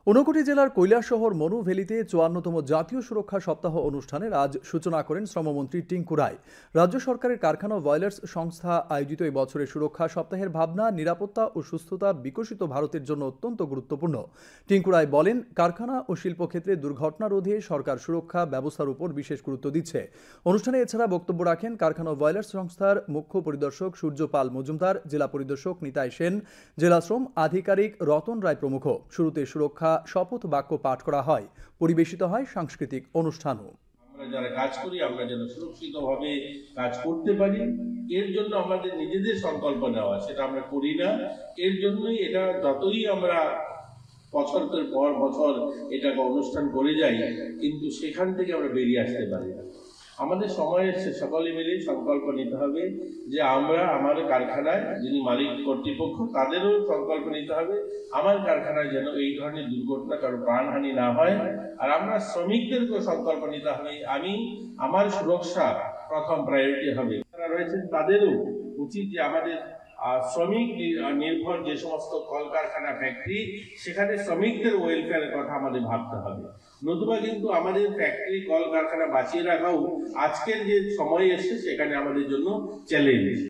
ঊনকোটি জেলার কৈলাসহর মনু ভ্যালিতে ৫৪তম জাতীয় সুরক্ষা সপ্তাহ অনুষ্ঠানের আজ সূচনা করেন শ্রমমন্ত্রী টিঙ্কু রায়। রাজ্য সরকারের কারখানা ও বয়লার্স সংস্থা আয়োজিত এই বছরের সুরক্ষা সপ্তাহের ভাবনা নিরাপত্তা ও সুস্থতা বিকশিত ভারতের জন্য অত্যন্ত গুরুত্বপূর্ণ। টিঙ্কু রায় বলেন, কারখানা ও শিল্পক্ষেত্রে দুর্ঘটনা রোধে সরকার সুরক্ষা ব্যবস্থার উপর বিশেষ গুরুত্ব দিচ্ছে। অনুষ্ঠানে এছাড়া বক্তব্য রাখেন কারখানা ও বয়লার্স সংস্থার মুখ্য পরিদর্শক সূর্যপাল মজুমদার, জেলা পরিদর্শক নিতাই সেন, জেলা শ্রম আধিকারিক রতন রায় প্রমুখ। শুরুতে সুরক্ষা শপথ বাক্য পাঠ করা হয়, পরিবেশিত হয় সাংস্কৃতিক অনুষ্ঠানও। আমরা যারা কাজ করি আমরা যেন সুরক্ষিতভাবে কাজ করতে পারি, এর জন্য আমাদের নিজেদের সংকল্প নেওয়া, সেটা আমরা করি না। এর জন্যই এটা যতই আমরা বছরের পর বছর এটাকে অনুষ্ঠান করে যাই, কিন্তু সেখান থেকে আমরা বেরিয়ে আসতে পারি না। আমাদের সময় এসে সকলে মিলে সংকল্প নিতে হবে যে আমরা আমাদের কারখানায় যিনি মালিক কর্তৃপক্ষ তাদেরও সংকল্প নিতে হবে আমার কারখানায় যেন এই ধরনের দুর্ঘটনা কারো প্রাণহানি না হয়। আর আমরা শ্রমিকদেরকেও সংকল্প নিতে হবে আমি আমার সুরক্ষা প্রথম প্রায়োরিটি হবে। যারা রয়েছেন তাদেরও উচিত যে আমাদের শ্রমিক নির্ভর যে সমস্ত কলকারখানা ফ্যাক্টরি, সেখানে শ্রমিকদের ওয়েলফেয়ারের কথা আমাদের ভাবতে হবে। নতুবা কিন্তু আমাদের ফ্যাক্টরি কলকারখানা বাঁচিয়ে রাখাও আজকের যে সময় এসছে সেখানে আমাদের জন্য চ্যালেঞ্জ।